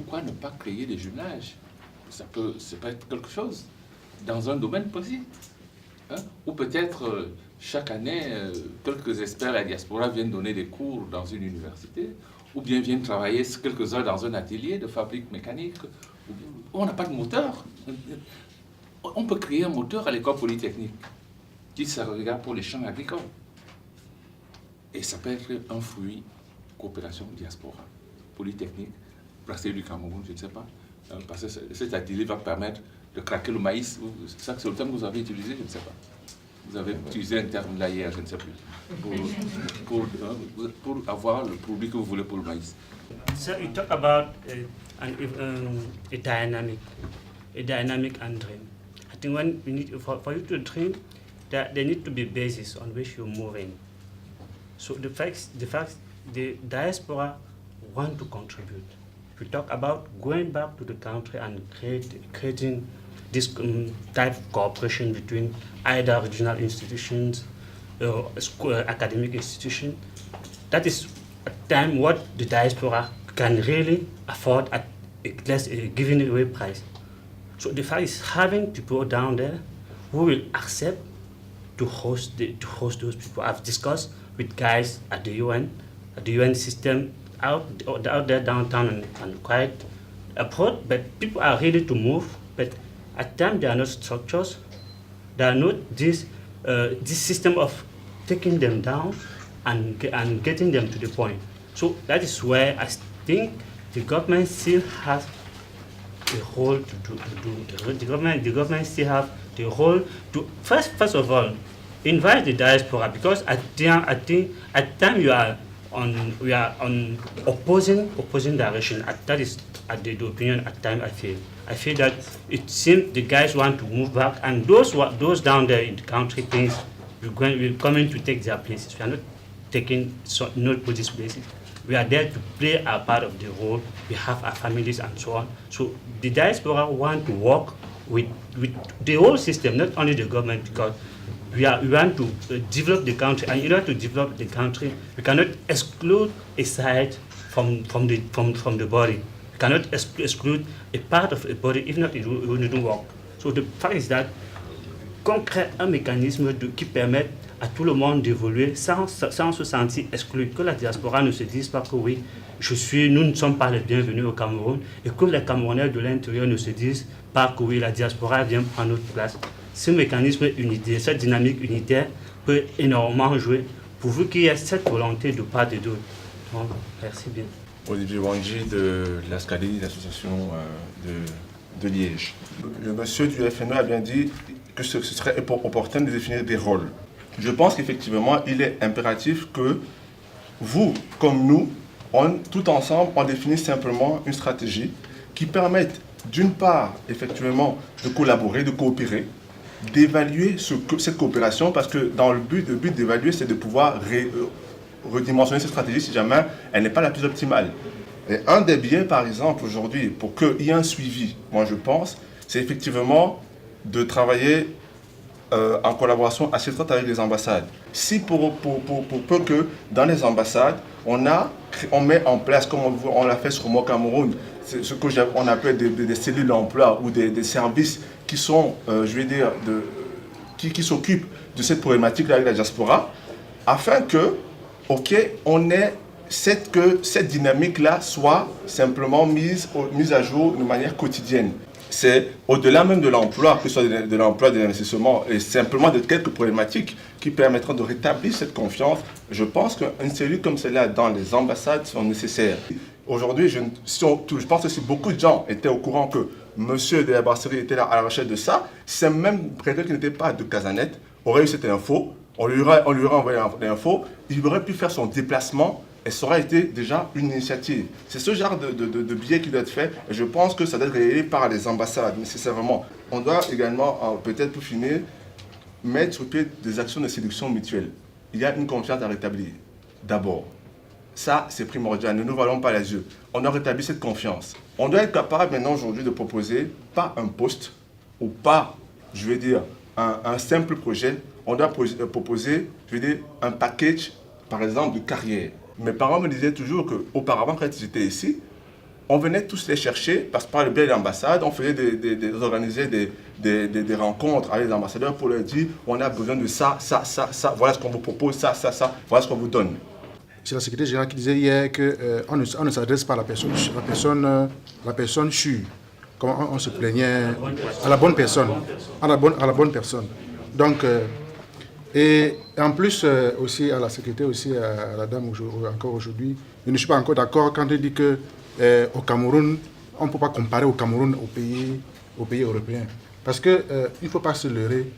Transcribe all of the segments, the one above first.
pourquoi ne pas créer des jumelage? Ça peut être quelque chose dans un domaine précis. Hein? Ou peut-être chaque année, quelques experts à la diaspora viennent donner des cours dans une université, ou bien viennent travailler quelques heures dans un atelier de fabrique mécanique. On n'a pas de moteur. On peut créer un moteur à l'école polytechnique qui servira pour les champs agricoles. Et ça peut être un fruit coopération diaspora polytechnique, placé du Cameroun, je ne sais pas. Parce que cet atelier va permettre de craquer le maïs. C'est le terme que vous avez utilisé, je ne sais pas. Vous avez utilisé un terme là hier, je ne sais plus, pour avoir le produit que vous voulez pour le maïs. So you talk about a dynamic and dream. I think when we need for you to dream, there need to be basis on which you're moving. So the diaspora want to contribute. We talk about going back to the country and creating this type of cooperation between either regional institutions or academic institutions. That is a time what the diaspora can really afford at a given away price. So the fact is having people down there who will accept to host those people. I've discussed with guys at the UN system out there downtown and quite abroad, but people are ready to move, but at times there are no structures, there are not this system of taking them down and getting them to the point. So that is where I think the government still has a role to do. The government still have the role to first of all invite the diaspora, because I think at times we are on opposing direction. That is the opinion at times I feel that it seems the guys want to move back, and those down there in the country things we're coming to take their places. We are not taking not these places. We are there to play our part of the role. We have our families and so on. So the diaspora want to work with the whole system, not only the government, because we want to develop the country, and in order to develop the country, we cannot exclude a side from the body. We cannot exclude a part of a body, if not it wouldn't work. So the fact is that qu'on crée un mécanisme qui permette à tout le monde d'évoluer sans se sentir exclu, que la diaspora ne se dise pas que oui, nous ne sommes pas les bienvenus au Cameroun, et que les Camerounais de l'intérieur ne se disent pas que oui, la diaspora vient prendre notre place. Ce mécanisme unitaire, cette dynamique unitaire peut énormément jouer pourvu qu'il y ait cette volonté de part et d'autre. Donc, merci bien. Olivier Wanji de l'ASCADI, l'association de Liège. Le monsieur du FNE a bien dit que ce serait opportun de définir des rôles. Je pense qu'effectivement, il est impératif que vous, comme nous, tout ensemble, on définisse simplement une stratégie qui permette, d'une part, effectivement, de collaborer, de coopérer, d'évaluer cette coopération, parce que dans le but d'évaluer, c'est de pouvoir redimensionner cette stratégie si jamais elle n'est pas la plus optimale. Et un des biais, par exemple, aujourd'hui, pour qu'il y ait un suivi, moi je pense, c'est effectivement de travailler en collaboration assez étroite avec les ambassades. Si pour peu que dans les ambassades, on met en place, comme on l'a fait sur Mo Cameroun, ce qu'on appelle des cellules d'emploi ou des services qui sont, qui s'occupent de cette problématique avec la diaspora, afin que, que cette dynamique-là soit simplement mise à jour de manière quotidienne. C'est au-delà même de l'emploi, que ce soit de l'emploi, de l'investissement, et simplement de quelques problématiques qui permettront de rétablir cette confiance. Je pense qu'une cellule comme celle-là dans les ambassades sont nécessaires. Aujourd'hui, je pense que si beaucoup de gens étaient au courant que monsieur de la brasserie était là à la recherche de ça, c'est même quelqu'un qui n'était pas de Casanet aurait eu cette info, on lui aurait envoyé l'info, il aurait pu faire son déplacement et ça aurait été déjà une initiative. C'est ce genre de biais qui doit être fait et je pense que ça doit être réalisé par les ambassades nécessairement. On doit également, peut-être pour finir, mettre sur pied des actions de séduction mutuelle. Il y a une confiance à rétablir, d'abord. Ça, c'est primordial, ne nous voilons pas les yeux. On doit rétablir cette confiance. On doit être capable maintenant aujourd'hui de proposer, pas un poste, ou pas, un simple projet. On doit proposer, un package, par exemple, de carrière. Mes parents me disaient toujours qu'auparavant, quand ils étaient ici, on venait tous les chercher, parce que par le biais de l'ambassade, on faisait organiser des rencontres avec les ambassadeurs pour leur dire on a besoin de ça, ça, ça, ça, voilà ce qu'on vous propose, ça, ça, ça, voilà ce qu'on vous donne. C'est la secrétaire générale qui disait hier qu'on ne s'adresse pas à la personne sûre, comme on se plaignait, à la bonne personne, à la bonne personne. Donc, et en plus aussi à la secrétaire, aussi à la dame encore aujourd'hui, je ne suis pas encore d'accord quand elle dit que au Cameroun, on ne peut pas comparer au Cameroun aux pays européens. Parce qu'il ne faut pas se leurrer.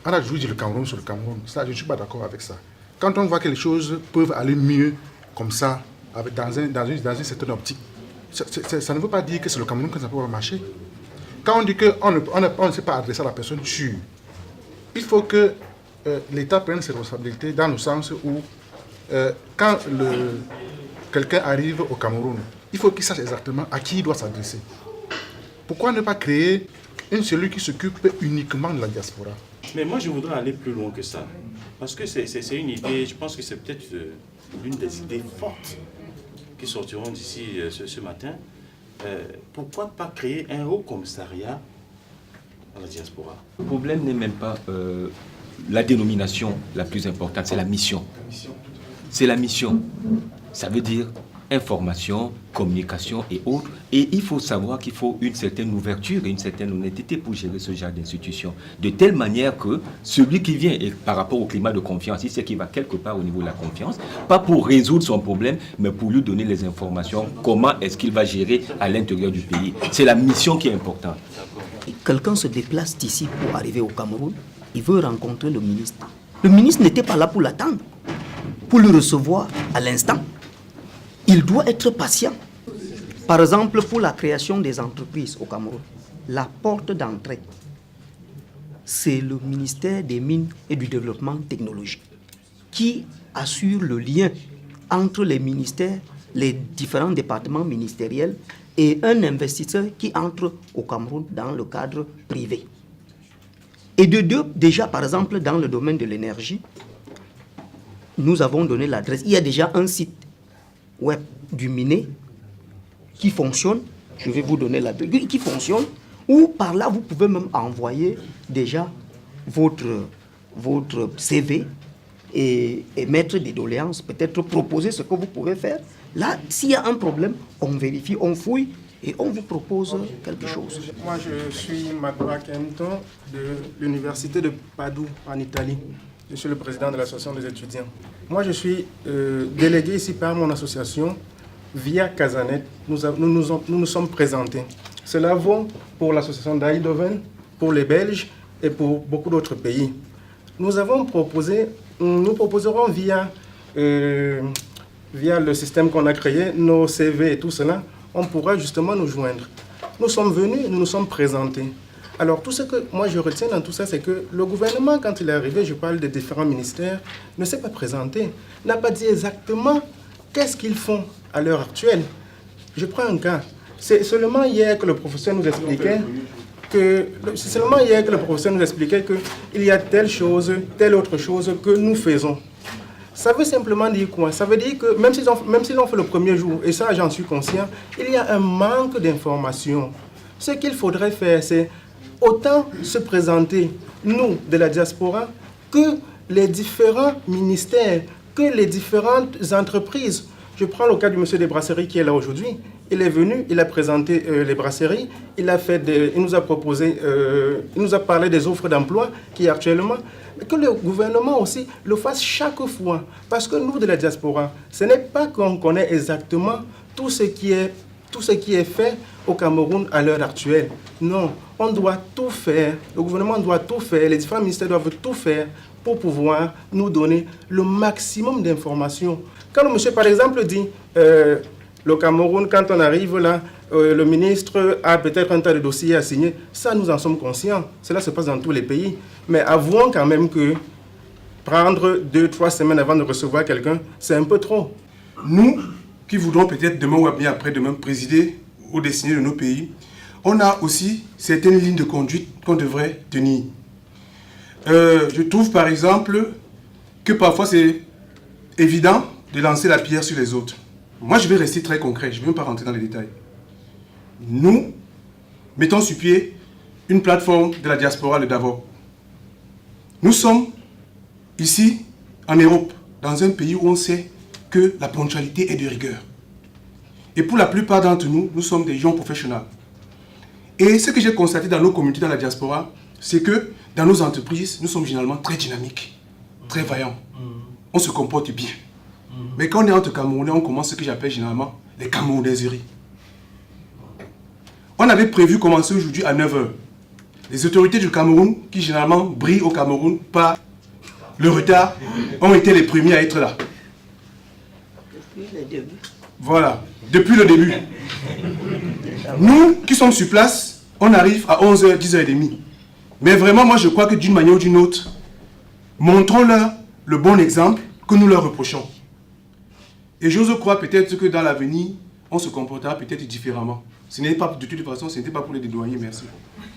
On a toujours dit le Cameroun sur le Cameroun. Ça, je ne suis pas d'accord avec ça. Quand on voit que les choses peuvent aller mieux comme ça, dans une certaine optique, ça ne veut pas dire que c'est le Cameroun que ça peut pas marcher. Quand on dit qu'on ne sait pas adresser à la personne sûre, il faut que l'État prenne ses responsabilités dans le sens où quand quelqu'un arrive au Cameroun, il faut qu'il sache exactement à qui il doit s'adresser. Pourquoi ne pas créer une cellule qui s'occupe uniquement de la diaspora? Mais moi, je voudrais aller plus loin que ça. Parce que c'est une idée, je pense que c'est peut-être l'une des idées fortes qui sortiront d'ici ce matin. Pourquoi pas créer un haut commissariat à la diaspora? Le problème n'est même pas la dénomination la plus importante, c'est la mission. C'est la mission. Ça veut dire information, communication et autres. Et il faut savoir qu'il faut une certaine ouverture et une certaine honnêteté pour gérer ce genre d'institution. De telle manière que celui qui vient, et par rapport au climat de confiance, il sait qu'il va quelque part au niveau de la confiance, pas pour résoudre son problème, mais pour lui donner les informations, comment est-ce qu'il va gérer à l'intérieur du pays. C'est la mission qui est importante. Quelqu'un se déplace d'ici pour arriver au Cameroun, il veut rencontrer le ministre. Le ministre n'était pas là pour l'attendre, pour le recevoir à l'instant. Il doit être patient. Par exemple, pour la création des entreprises au Cameroun, la porte d'entrée, c'est le ministère des Mines et du Développement technologique qui assure le lien entre les ministères, les différents départements ministériels et un investisseur qui entre au Cameroun dans le cadre privé. Et de deux, déjà par exemple dans le domaine de l'énergie, nous avons donné l'adresse. Il y a déjà un site web du MINE qui fonctionne, je vais vous donner l'adresse, qui fonctionne, où par là vous pouvez même envoyer déjà votre CV et mettre des doléances, peut-être proposer ce que vous pouvez faire. Là, s'il y a un problème, on vérifie, on fouille et on vous propose quelque chose. Moi, je suis Makoa Kempton de l'université de Padoue en Italie. Je suis le président de l'association des étudiants. Moi, je suis délégué ici par mon association. Via Casanet, nous nous sommes présentés. Cela vaut pour l'association d'Eindhoven, pour les Belges et pour beaucoup d'autres pays. Nous proposerons via le système qu'on a créé, nos CV et tout cela, on pourra justement nous joindre. Nous sommes venus, nous nous sommes présentés. Alors, tout ce que moi je retiens dans tout ça, c'est que le gouvernement, quand il est arrivé, je parle des différents ministères, ne s'est pas présenté, n'a pas dit exactement qu'est-ce qu'ils font à l'heure actuelle. Je prends un cas. C'est seulement hier que le professeur nous expliquait qu'il y a telle chose, telle autre chose que nous faisons. Ça veut simplement dire quoi? Ça veut dire que même s'ils ont fait le premier jour, et ça j'en suis conscient, il y a un manque d'information. Ce qu'il faudrait faire, c'est autant se présenter, nous, de la diaspora, que les différents ministères, que les différentes entreprises. Je prends le cas du monsieur des brasseries qui est là aujourd'hui. Il est venu, il a présenté les brasseries, il nous a proposé, il nous a parlé des offres d'emploi qui est actuellement. Que le gouvernement aussi le fasse chaque fois. Parce que nous, de la diaspora, ce n'est pas qu'on connaît exactement tout ce qui est fait au Cameroun à l'heure actuelle. Non, on doit tout faire, le gouvernement doit tout faire, les différents ministères doivent tout faire pour pouvoir nous donner le maximum d'informations. Quand le monsieur, par exemple, dit le Cameroun, quand on arrive là, le ministre a peut-être un tas de dossiers à signer, ça, nous en sommes conscients. Cela se passe dans tous les pays. Mais avouons quand même que prendre 2-3 semaines avant de recevoir quelqu'un, c'est un peu trop. Nous, qui voudrons peut-être demain ou bien après-demain présider ou destiner de nos pays, on a aussi certaines lignes de conduite qu'on devrait tenir. Je trouve par exemple que parfois c'est évident de lancer la pierre sur les autres. moi je vais rester très concret, je ne vais même pas rentrer dans les détails. Nous mettons sur pied une plateforme de la diaspora, le DAVOP. Nous sommes ici, en Europe, dans un pays où on sait que la ponctualité est de rigueur. Et pour la plupart d'entre nous, nous sommes des gens professionnels. Et ce que j'ai constaté dans nos communautés, dans la diaspora, c'est que dans nos entreprises, nous sommes généralement très dynamiques, très vaillants. On se comporte bien. Mais quand on est entre Camerounais, on commence ce que j'appelle généralement les Camerounaiseries. On avait prévu commencer aujourd'hui à 9 h. Les autorités du Cameroun, qui généralement brillent au Cameroun par le retard, ont été les premiers à être là. Depuis le début. Voilà, depuis le début. Nous qui sommes sur place, on arrive à 11 h, 10 h 30. Mais vraiment, moi je crois que d'une manière ou d'une autre, montrons-leur le bon exemple que nous leur reprochons. Et j'ose croire peut-être que dans l'avenir, on se comportera peut-être différemment. Ce n'est pas, de toute façon, ce n'était pas pour les dédouaner, merci.